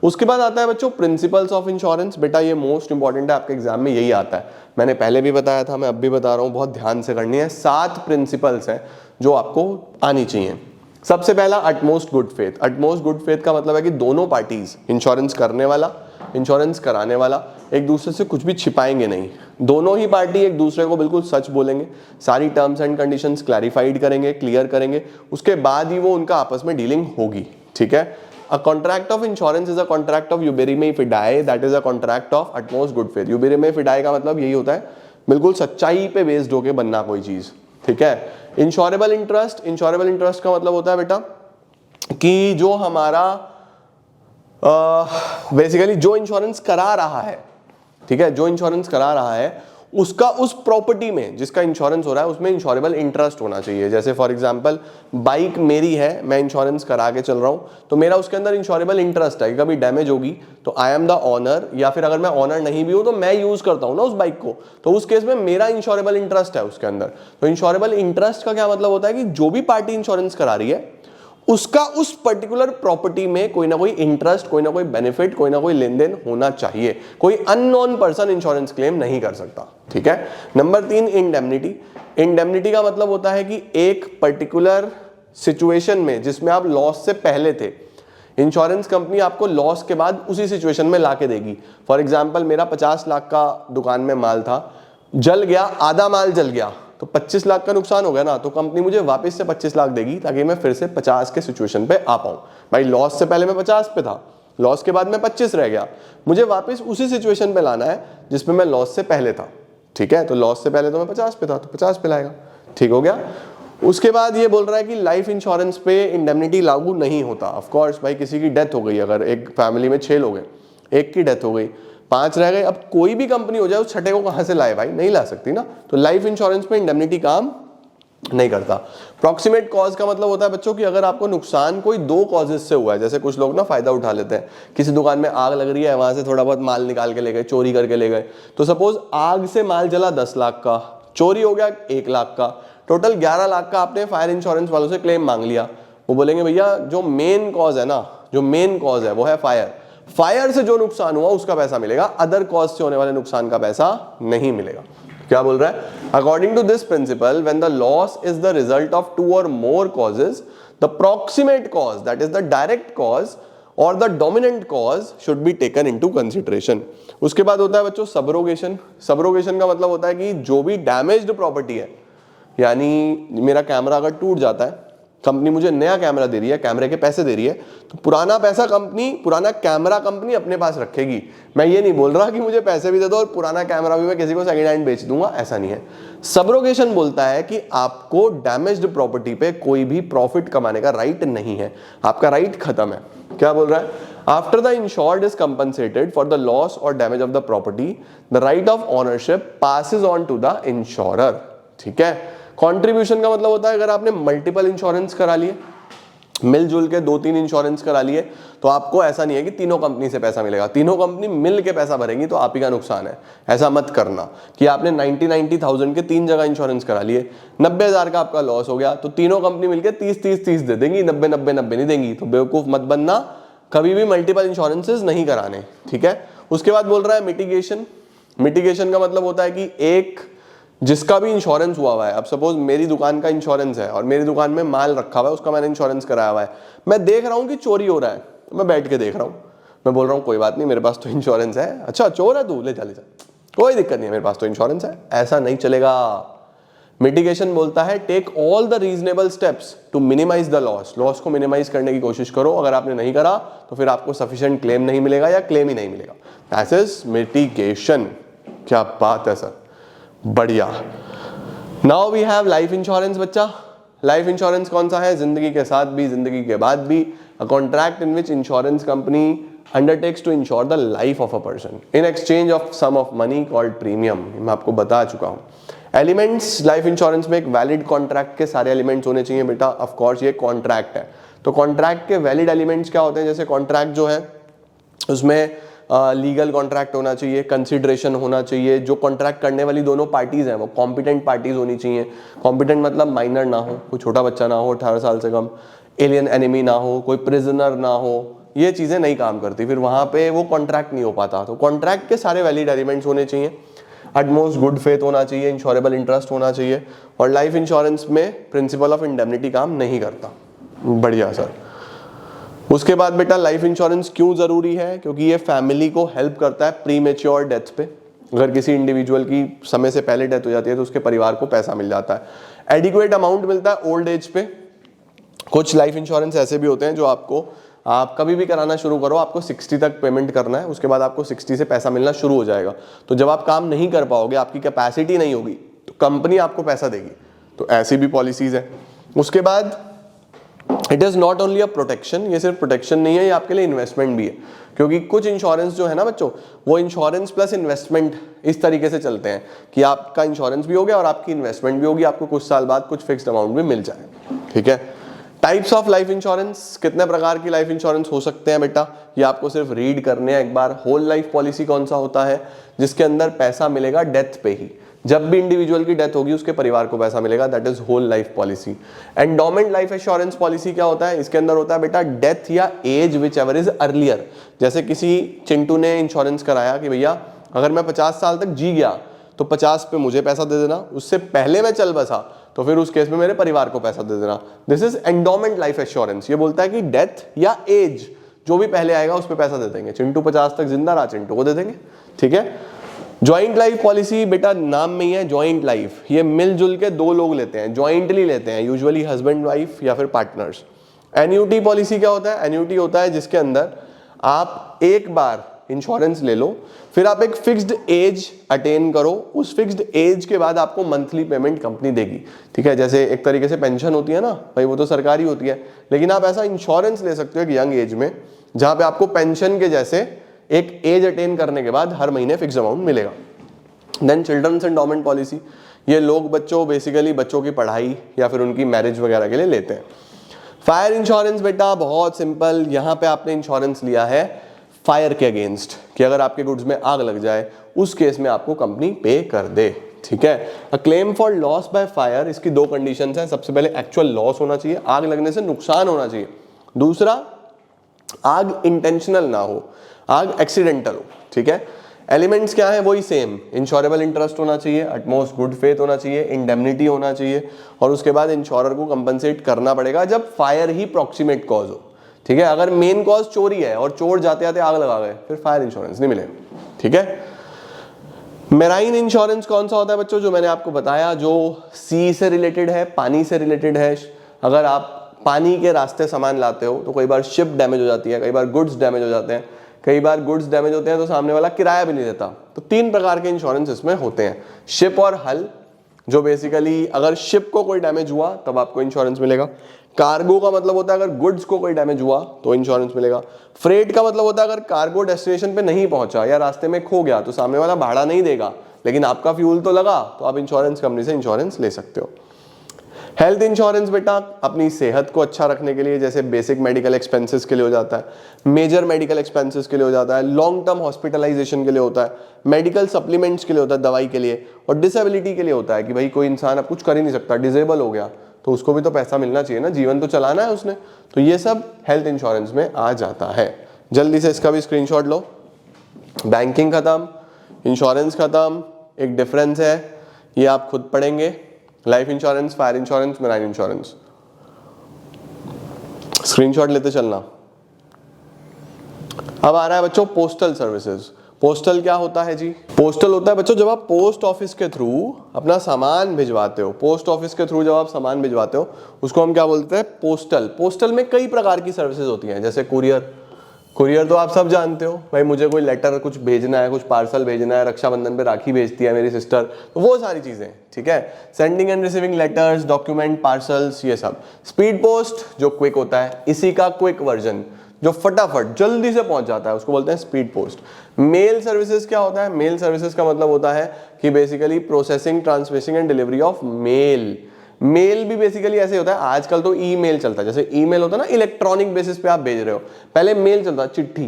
उसके बाद आता है बच्चों प्रिंसिपल्स ऑफ इंश्योरेंस। बेटा ये मोस्ट इंपॉर्टेंट है, आपके एग्जाम में यही आता है, मैंने पहले भी बताया था, मैं अब भी बता रहा हूं, बहुत ध्यान से करनी है। 7 प्रिंसिपल्स हैं जो आपको आनी चाहिए। सबसे पहला utmost good faith. Utmost good faith का मतलब है कि दोनों पार्टीज, इंश्योरेंस करने वाला, इंश्योरेंस कराने वाला, एक दूसरे से कुछ भी छिपाएंगे नहीं, दोनों ही पार्टी एक दूसरे को बिल्कुल सच बोलेंगे, सारी टर्म्स एंड कंडीशंस क्लैरिफाइड करेंगे, क्लियर करेंगे, उसके बाद ही वो उनका आपस में डीलिंग होगी, ठीक है। A contract of insurance is a contract of uberi mei fidei, that is a contract of utmost good faith. uberi mei fidei का मतलब यही होता है, बिल्कुल सच्चाई पे बेस्ड होके बनना कोई चीज, ठीक है। इंश्योरेबल इंटरेस्ट, इंश्योरेबल इंटरेस्ट का मतलब होता है बेटा कि जो हमारा बेसिकली जो इंश्योरेंस करा रहा है, ठीक है, जो इंश्योरेंस करा रहा है उसका उस प्रॉपर्टी में जिसका इंश्योरेंस हो रहा है उसमें इंश्योरेबल इंटरेस्ट होना चाहिए। जैसे फॉर एग्जांपल बाइक मेरी है, मैं इंश्योरेंस करा के चल रहा हूं, तो मेरा उसके अंदर इंश्योरेबल इंटरेस्ट है कि कभी डैमेज होगी तो आई एम द ऑनर, या फिर अगर मैं ऑनर नहीं भी हूं तो मैं यूज करता हूं ना उस बाइक को, तो उस केस में मेरा इंश्योरेबल इंटरेस्ट है उसके अंदर। तो इंश्योरेबल इंटरेस्ट का क्या मतलब होता है कि जो भी पार्टी इंश्योरेंस करा रही है उसका उस पर्टिकुलर प्रॉपर्टी में कोई ना कोई इंटरेस्ट, कोई ना कोई बेनिफिट, कोई ना कोई लेन देन होना चाहिए, कोई अननोन पर्सन इंश्योरेंस क्लेम नहीं कर सकता, ठीक है। Number 3 indemnity. इंडेमनिटी का मतलब होता है कि एक पर्टिकुलर सिचुएशन में जिसमें आप लॉस से पहले थे, इंश्योरेंस कंपनी आपको लॉस के बाद उसी सिचुएशन में लाके देगी। फॉर एग्जांपल मेरा 50 लाख का दुकान में माल था, जल गया, आधा माल जल गया, तो 25 लाख का नुकसान हो गया ना, तो कंपनी मुझे वापस से 25 लाख देगी ताकि मैं फिर से 50 के सिचुएशन पे आ पाऊं। भाई लॉस से पहले मैं 50 पे था, लॉस के बाद मैं 25 रह गया, मुझे वापस उसी सिचुएशन पे लाना है जिसमें मैं लॉस से पहले था, ठीक है। तो लॉस से पहले तो मैं 50 पे था, तो 50 पे लाएगा, ठीक हो गया। उसके बाद ये बोल रहा है कि लाइफ इंश्योरेंस पे इंडेमनिटी लागू नहीं होता। ऑफ कोर्स भाई किसी की डेथ हो गई, अगर एक फैमिली में 6 लोग हैं, एक की डेथ हो गई, 5 रह गए, अब कोई भी कंपनी हो जाए उस छठे को कहां से लाए भाई, नहीं ला सकती ना, तो लाइफ इंश्योरेंस पे इंडेमनिटी काम नहीं करता। प्रॉक्सिमेट कॉज का मतलब होता है बच्चों कि अगर आपको नुकसान कोई 2 कॉजेज से हुआ है, जैसे कुछ लोग ना फायदा उठा लेते हैं, किसी दुकान में आग लग रही है, वहां से थोड़ा बहुत माल निकाल के ले गए, चोरी करके ले गए, तो सपोज आग से माल जला 10 लाख का, चोरी हो गया 1 लाख का, टोटल 11 लाख का आपने फायर इंश्योरेंस वालों से क्लेम मांग लिया। वो बोलेंगे भैया जो मेन कॉज है ना, जो मेन कॉज है वो है फायर, फायर से जो नुकसान हुआ उसका पैसा मिलेगा, अदर कॉज से होने वाले नुकसान का पैसा नहीं मिलेगा। क्या बोल रहा है? According to this principle when the loss is the result of 2 or more causes, the proximate cause that is the direct cause or the dominant cause should be taken into consideration. उसके बाद होता है बच्चों सबरोगेशन। सबरोगेशन का मतलब होता है कि जो भी डैमेज्ड प्रॉपर्टी है, यानी मेरा कैमरा अगर टूट जाता है, कंपनी मुझे नया कैमरा दे रही है, कैमरे के पैसे दे रही है, तो पुराना पैसा कंपनी, पुराना कैमरा कंपनी अपने पास रखेगी। मैं ये नहीं बोल रहा कि मुझे पैसे भी दे दो और पुराना कैमरा भी मैं किसी को सेकंड हैंड बेच दूंगा, ऐसा नहीं है। सबरोगेशन बोलता है कि आपको डैमेज्ड प्रॉपर्टी पे कोई भी प्रॉफिट कमाने का राइट नहीं है, आपका राइट खत्म है। क्या बोल रहा है? After the insured is compensated for the loss or damage of the property, the right of ownership passes on to the insurer, ठीक है। कंट्रीब्यूशन का मतलब होता है अगर आपने मल्टीपल इंश्योरेंस करा लिए, मिलजुल के 2-3 इंश्योरेंस करा लिए, तो आपको ऐसा नहीं है कि तीनों कंपनी से पैसा मिलेगा, तीनों कंपनी मिल के पैसा भरेंगी तो आप ही का नुकसान है। ऐसा मत करना कि आपने 90,000 के 3 जगह इंश्योरेंस करा लिए, 90,000 का आपका लॉस हो गया, तो तीनों कंपनी मिलकर 30-30-30 दे देंगी, 90-90-90 नहीं देंगी, तो बेवकूफ मत बनना, कभी भी मल्टीपल इंश्योरेंसेज नहीं कराने, ठीक है। उसके बाद बोल रहा है मिटिगेशन। मिटिगेशन का मतलब होता है कि एक जिसका भी इंश्योरेंस हुआ है, अब सपोज मेरी दुकान का इंश्योरेंस है और मेरी दुकान में माल रखा हुआ है, उसका मैंने इंश्योरेंस कराया हुआ है, मैं देख रहा हूं कि चोरी हो रहा है, मैं बैठ के देख रहा हूं, मैं बोल रहा हूं कोई बात नहीं, मेरे पास तो इंश्योरेंस है, अच्छा चोर है तू, ले जा ले जा, कोई दिक्कत नहीं है, मेरे पास तो इंश्योरेंस है। ऐसा नहीं चलेगा। मिटिगेशन बोलता है take all the reasonable steps to minimise the loss, loss को मिनिमाइज करने की कोशिश करो। अगर आपने नहीं करा तो फिर आपको सफिशिएंट क्लेम नहीं मिलेगा या क्लेम ही नहीं मिलेगा। That is mitigation. क्या बात है सर, बढ़िया। Now we have life insurance. बच्चा लाइफ इंश्योरेंस कौन सा है? जिंदगी के साथ भी जिंदगी के बाद भी। A contract in which insurance company undertakes to insure the life of a person in exchange of sum of money called premium. मैं आपको बता चुका हूं। एलिमेंट्स लाइफ इंश्योरेंस में एक वैलिड कॉन्ट्रैक्ट के सारे एलिमेंट्स होने चाहिए बेटा। ऑफ कोर्स ये कॉन्ट्रैक्ट है, तो कॉन्ट्रैक्ट के वैलिड एलिमेंट्स क्या होते हैं? जैसे कॉन्ट्रैक्ट जो है उसमें लीगल कॉन्ट्रैक्ट होना चाहिए, कंसिडरेशन होना चाहिए, जो कॉन्ट्रैक्ट करने वाली दोनों पार्टीज हैं वो कॉम्पिटेंट पार्टीज होनी चाहिए। कॉम्पिटेंट मतलब माइनर ना हो, कोई छोटा बच्चा ना हो 18 साल से कम, एलियन एनिमी ना हो, कोई प्रिजनर ना हो, ये चीजें नहीं काम करती, फिर वहां पे वो कॉन्ट्रैक्ट नहीं हो पाता। तो कॉन्ट्रैक्ट के सारे वैलिड एलिमेंट्स होने चाहिए। अटमोस्ट गुड फेथ होना चाहिए, इंश्योरेबल इंटरेस्ट होना चाहिए, और लाइफ इंश्योरेंस में प्रिंसिपल ऑफ इंडेमनिटी काम नहीं करता। बढ़िया सर। उसके बाद बेटा लाइफ इंश्योरेंस क्यों जरूरी है? क्योंकि ये फैमिली को हेल्प करता है प्री मेच्योर डेथ पे। अगर किसी इंडिविजुअल की समय से पहले डेथ हो जाती है तो उसके परिवार को पैसा मिल जाता है। एडिक्वेट अमाउंट मिलता है ओल्ड एज पे। कुछ लाइफ इंश्योरेंस ऐसे भी होते हैं जो आपको, आप कभी भी कराना शुरू करो, आपको 60 तक पेमेंट करना है, उसके बाद आपको 60 से पैसा मिलना शुरू हो जाएगा। तो जब आप काम नहीं कर पाओगे, आपकी कैपेसिटी नहीं होगी, तो कंपनी आपको पैसा देगी। तो ऐसी भी पॉलिसीज है। उसके बाद it is not only a protection, ये सिर्फ प्रोटेक्शन नहीं है, ये आपके लिए इन्वेस्टमेंट भी है। क्योंकि कुछ इंश्योरेंस जो है ना बच्चों, वो इंश्योरेंस प्लस इन्वेस्टमेंट इस तरीके से चलते हैं कि आपका इंश्योरेंस भी हो गया और आपकी इन्वेस्टमेंट भी होगी, आपको कुछ साल बाद कुछ फिक्स्ड अमाउंट भी मिल जाए। ठीक है। टाइप्स ऑफ लाइफ इंश्योरेंस, कितने प्रकार की लाइफ इंश्योरेंस हो सकते हैं बेटा, ये आपको सिर्फ रीड करने हैं एक बार। होल लाइफ पॉलिसी कौन सा होता है? जिसके अंदर पैसा मिलेगा डेथ पे ही, जब भी इंडिविजुअल की डेथ होगी उसके परिवार को पैसा मिलेगा, that is whole life policy. Endowment life assurance policy क्या होता है? इसके अंदर होता है बेटा डेथ या age whichever is earlier. जैसे किसी चिंटू ने इंश्योरेंस कराया कि भैया अगर मैं 50 साल तक जी गया तो 50 पे मुझे पैसा दे देना, उससे पहले मैं चल बसा तो फिर उस केस में मेरे परिवार को पैसा दे देना। This is endowment life assurance. ये बोलता है कि डेथ या एज जो भी पहले आएगा उस पर पैसा दे देंगे। चिंटू 50 तक जिंदा रहा, चिंटू को दे देंगे। ठीक है। ज्वाइंट लाइफ पॉलिसी बेटा नाम में ही है ज्वाइंट लाइफ, ये मिलजुल के दो लोग लेते हैं, ज्वाइंटली लेते हैं, यूजुअली हस्बैंड वाइफ या फिर पार्टनर्स। एन्यूटी पॉलिसी क्या होता है? एन्यूटी होता है जिसके अंदर आप एक बार इंश्योरेंस ले लो, फिर आप एक फिक्स्ड एज अटेन करो, उस फिक्स्ड एज के बाद आपको मंथली पेमेंट कंपनी देगी। ठीक है। जैसे एक तरीके से पेंशन होती है ना भाई, वो तो सरकारी होती है, लेकिन आप ऐसा इंश्योरेंस ले सकते हो एक यंग एज में, जहां पे आपको पेंशन के जैसे एक एज अटेन करने के बाद हर महीने फिक्स अमाउंट मिलेगा। देन चिल्ड्रंस एंडोमेंट पॉलिसी, ये लोग बच्चों बेसिकली बच्चों की पढ़ाई या फिर उनकी मैरिज वगैरह के लिए लेते हैं। फायर इंश्योरेंस बेटा बहुत सिंपल, यहाँ पे आपने इंश्योरेंस लिया है फायर के अगेंस्ट कि अगर आपके गुड्स में आग लग जाए उस केस में आपको कंपनी पे कर दे। ठीक है। A claim for loss by fire, इसकी दो कंडीशंस हैं। सबसे पहले एक्चुअल लॉस होना चाहिए, आग लगने से नुकसान होना चाहिए। दूसरा आग इंटेंशनल ना हो, आग एक्सीडेंटल हो। ठीक है। एलिमेंट्स क्या है? वही सेम, इंश्योरेबल इंटरेस्ट होना चाहिए, अटमोस्ट गुड फेथ होना चाहिए, इंडेमनिटी होना चाहिए, और उसके बाद इंश्योरर को कंपनसेट करना पड़ेगा जब फायर ही प्रॉक्सिमेट कॉज हो। ठीक है। अगर मेन कॉज चोरी है और चोर जाते जाते आग लगा गए, फिर फायर इंश्योरेंस नहीं मिलेगा। ठीक है। मेराइन इंश्योरेंस कौन सा होता है बच्चों? जो मैंने आपको बताया, जो सी से रिलेटेड है, पानी से रिलेटेड है। अगर आप पानी के रास्ते सामान लाते हो तो कई बार शिप डैमेज हो जाती है, कई बार गुड्स डैमेज हो जाते हैं, कई बार गुड्स डैमेज होते हैं तो सामने वाला किराया भी नहीं देता। तो 3 प्रकार के इंश्योरेंस इसमें होते हैं। शिप और हल, जो बेसिकली अगर शिप को कोई डैमेज हुआ तब आपको इंश्योरेंस मिलेगा। कार्गो का मतलब होता है अगर गुड्स को कोई डैमेज हुआ तो इंश्योरेंस मिलेगा। फ्रेट का मतलब होता है अगर कार्गो डेस्टिनेशन पे नहीं पहुंचा या रास्ते में खो गया तो सामने वाला भाड़ा नहीं देगा, लेकिन आपका फ्यूल तो लगा, तो आप इंश्योरेंस कंपनी से इंश्योरेंस ले सकते हो। हेल्थ इंश्योरेंस बेटा अपनी सेहत को अच्छा रखने के लिए, जैसे बेसिक मेडिकल एक्सपेंसेस के लिए हो जाता है, मेजर मेडिकल एक्सपेंसेस के लिए हो जाता है, लॉन्ग टर्म हॉस्पिटलाइजेशन के लिए होता है, मेडिकल सप्लीमेंट्स के लिए होता है, दवाई के लिए, और डिसेबिलिटी के लिए होता है कि भाई कोई इंसान अब कुछ कर ही नहीं सकता, डिसेबल हो गया, तो उसको भी तो पैसा मिलना चाहिए ना, जीवन तो चलाना है उसने। तो ये सब हेल्थ इंश्योरेंस में आ जाता है। जल्दी से इसका भी स्क्रीनशॉट लो। बैंकिंग खत्म, इंश्योरेंस खत्म, एक डिफरेंस है, ये आप खुद पढ़ेंगे। Life insurance, fire insurance, marine insurance. Screenshot लेते चलना। अब आ रहा है बच्चों पोस्टल सर्विसेज। पोस्टल क्या होता है जी? पोस्टल होता है बच्चों जब आप पोस्ट ऑफिस के थ्रू अपना सामान भिजवाते हो। पोस्ट ऑफिस के थ्रू जब आप सामान भिजवाते हो उसको हम क्या बोलते हैं? पोस्टल। पोस्टल में कई प्रकार की सर्विसेज होती हैं, जैसे कुरियर। कुरियर तो आप सब जानते हो भाई, मुझे कोई लेटर कुछ भेजना है, कुछ पार्सल भेजना है, रक्षाबंधन पे राखी भेजती है मेरी सिस्टर, तो वो सारी चीजें, ठीक है। Sending end receiving letters, document, parcels, ये सब। स्पीड पोस्ट जो क्विक होता है, इसी का क्विक वर्जन जो फटाफट जल्दी से पहुंच जाता है उसको बोलते हैं स्पीड पोस्ट। मेल सर्विसेज क्या होता है? मेल सर्विसेज का मतलब होता है कि basically processing, transmission and delivery of mail. Mail भी बेसिकली ऐसे होता है, आजकल तो ईमेल चलता है। जैसे ईमेल होता है ना, इलेक्ट्रॉनिक बेसिस पे आप भेज रहे हो, पहले मेल चलता, चिट्ठी,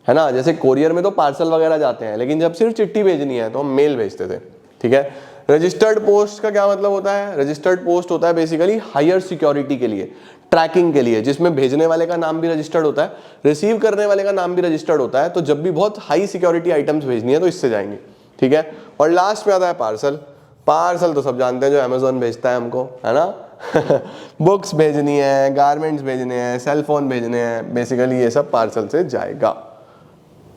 है ना। जैसे कोरियर में तो पार्सल वगैरह जाते हैं, लेकिन जब सिर्फ चिट्ठी भेजनी है तो हम मेल भेजते थे, ठीक है। रजिस्टर्ड पोस्ट का क्या मतलब होता है? रजिस्टर्ड पोस्ट होता है बेसिकली हायर सिक्योरिटी के लिए, ट्रैकिंग के लिए, जिसमें भेजने वाले का नाम भी रजिस्टर्ड होता है, रिसीव करने वाले का नाम भी रजिस्टर्ड होता है। तो जब भी बहुत हाई सिक्योरिटी आइटम्स भेजनी है तो इससे जाएंगे, ठीक है। और लास्ट में आता है पार्सल। पार्सल तो सब जानते हैं, जो अमेजोन भेजता है हमको, है ना। बुक्स भेजनी है, गारमेंट्स भेजने हैं, सेल फोन भेजने हैं, बेसिकली ये सब पार्सल से जाएगा।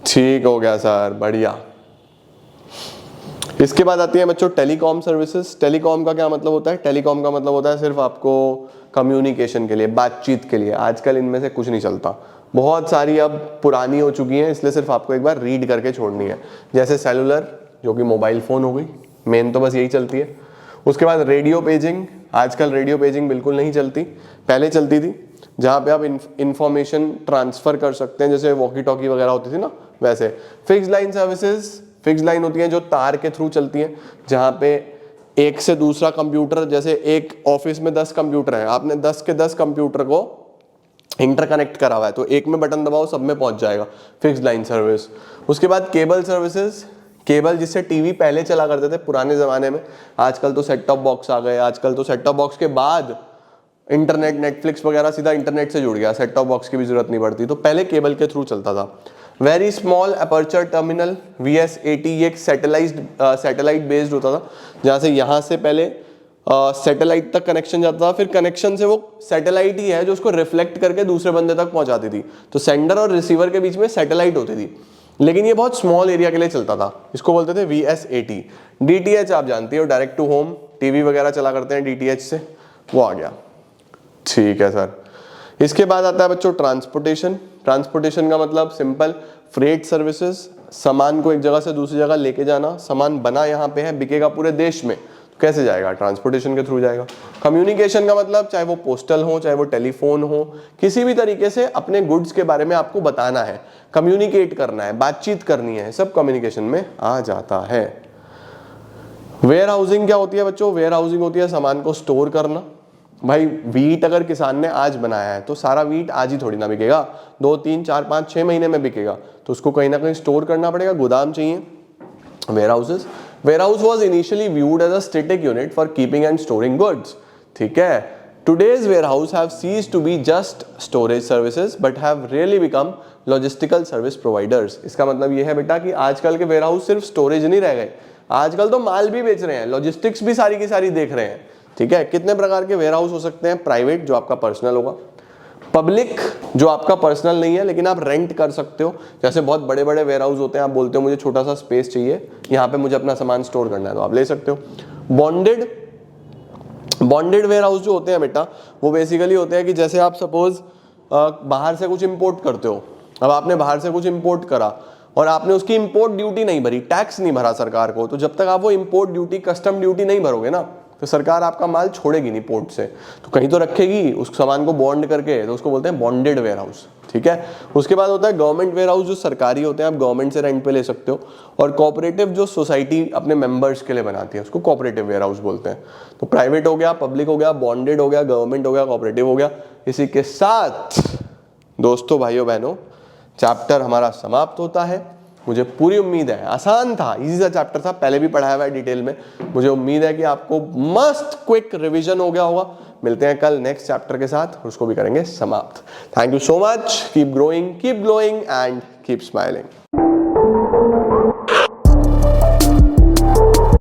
ठीक हो गया सर, बढ़िया। इसके बाद आती है बच्चों टेलीकॉम सर्विसेज। टेलीकॉम का क्या मतलब होता है? टेलीकॉम का मतलब होता है सिर्फ आपको कम्युनिकेशन के लिए, बातचीत के लिए। आजकल इनमें से कुछ नहीं चलता, बहुत सारी अब पुरानी हो चुकी हैं, इसलिए सिर्फ आपको एक बार रीड करके छोड़नी है। जैसे सेलुलर, जो कि मोबाइल फोन हो गई, मेन तो बस यही चलती है। उसके बाद रेडियो पेजिंग। आजकल रेडियो पेजिंग बिल्कुल नहीं चलती, पहले चलती थी, जहाँ पे आप इंफॉर्मेशन ट्रांसफर कर सकते हैं, जैसे वॉकी टॉकी वगैरह होती थी ना, वैसे। Fix line services, fix line होती हैं जो तार के थ्रू चलती हैं, जहाँ पे एक से दूसरा कंप्यूटर, जैसे एक ऑफिस में 10 कंप्यूटर हैं, आपने 10 के 10 कंप्यूटर को इंटरकनेक्ट करा हुआ है, तो एक में बटन दबाओ सब में पहुंच जाएगा, फिक्स लाइन सर्विस। उसके बाद केबल सर्विसेज। केबल जिससे टीवी पहले चला करते थे पुराने जमाने में, आजकल तो सेट टॉप बॉक्स आ गए। आजकल तो सेट टॉप बॉक्स के बाद इंटरनेट, नेटफ्लिक्स वगैरह सीधा इंटरनेट से जुड़ गया, सेट टॉप बॉक्स की भी जरूरत नहीं पड़ती, तो पहले केबल के थ्रू चलता था। Very small aperture terminal, VSAT, ये एक सैटेलाइट बेस्ड होता था, जहाँ से यहाँ से पहले सैटेलाइट तक कनेक्शन जाता था, फिर कनेक्शन से वो सैटेलाइट ही है जो उसको रिफ्लेक्ट करके दूसरे बंदे तक पहुंचाती थी। तो सेंडर और रिसीवर के बीच में सैटेलाइट होती थी, लेकिन ये बहुत स्मॉल एरिया के लिए चलता था, इसको बोलते थे VSAT। DTH आप जानती हो, डायरेक्ट टू होम, टीवी वगैरह चला करते हैं DTH से, वो आ गया। ठीक है सर। इसके बाद आता है बच्चों ट्रांसपोर्टेशन। ट्रांसपोर्टेशन का मतलब सिंपल, फ्रेट सर्विसेज, सामान को एक जगह से दूसरी जगह लेके जाना। सामान बना यहाँ पे है, बिकेगा पूरे देश में, तो कैसे जाएगा? ट्रांसपोर्टेशन के थ्रू जाएगा। कम्युनिकेशन का मतलब चाहे वो पोस्टल हो, चाहे वो टेलीफोन हो, किसी भी तरीके से अपने गुड्स के बारे में आपको बताना है, कम्युनिकेट करना है, बातचीत करनी है, सब कम्युनिकेशन में आ जाता है। वेयर हाउसिंग क्या होती है बच्चों? वेयर हाउसिंग होती है सामान को स्टोर करना। भाई व्हीट अगर किसान ने आज बनाया है तो सारा व्हीट आज ही थोड़ी ना बिकेगा, 2, 3, 4, 5, 6 महीने में बिकेगा, तो उसको कहीं ना कहीं स्टोर करना पड़ेगा, गोदाम चाहिए, warehouses. Warehouse was initially viewed as a static unit for keeping and storing goods, ठीक है। Today's warehouse have ceased to be just storage services but have really become logistical service providers. इसका मतलब ये है बेटा कि आजकल के वेयर हाउस सिर्फ स्टोरेज नहीं रह गए, आजकल तो माल भी बेच रहे हैं, लॉजिस्टिक्स भी सारी की सारी देख रहे हैं, ठीक है। कितने प्रकार के वेयर हाउस हो सकते हैं? प्राइवेट, जो आपका पर्सनल होगा, पब्लिक, जो आपका पर्सनल नहीं है लेकिन आप रेंट कर सकते हो, जैसे बहुत बड़े बड़े वेयर हाउस होते हैं, आप बोलते हो मुझे छोटा सा स्पेस चाहिए, यहाँ पे मुझे अपना सामान स्टोर करना है, तो आप ले सकते हो। बॉन्डेड वेयर हाउस जो होते हैं बेटा, वो बेसिकली होते हैं कि जैसे आप सपोज बाहर से कुछ इंपोर्ट करते हो, अब आपने बाहर से कुछ इंपोर्ट करा और आपने उसकी इंपोर्ट ड्यूटी नहीं भरी, टैक्स नहीं भरा सरकार को, तो जब तक आप वो इंपोर्ट ड्यूटी, कस्टम ड्यूटी नहीं भरोगे ना, तो सरकार आपका माल छोड़ेगी नहीं पोर्ट से, तो कहीं तो रखेगी उस सामान को बॉन्ड करके, तो उसको बोलते हैं बॉन्डेड वेयर हाउस, ठीक है। उसके बाद होता है गवर्नमेंट वेयर हाउस, जो सरकारी होते हैं, आप गवर्नमेंट से रेंट पे ले सकते हो, और कोऑपरेटिव, जो सोसाइटी अपने मेंबर्स के लिए बनाती है, उसको कोऑपरेटिव वेयर हाउस बोलते हैं। तो प्राइवेट हो गया, पब्लिक हो गया, बॉन्डेड हो गया, गवर्नमेंट हो गया, कोऑपरेटिव हो गया। इसी के साथ दोस्तों, भाइयों बहनों, चैप्टर हमारा समाप्त होता है। मुझे पूरी उम्मीद है, आसान था, इजी सा चैप्टर था, पहले भी पढ़ाया हुआ है डिटेल में, मुझे उम्मीद है कि आपको मस्त क्विक रिवीजन हो गया होगा। मिलते हैं कल नेक्स्ट चैप्टर के साथ, उसको भी करेंगे समाप्त। Thank you so much, keep growing, keep glowing and keep smiling.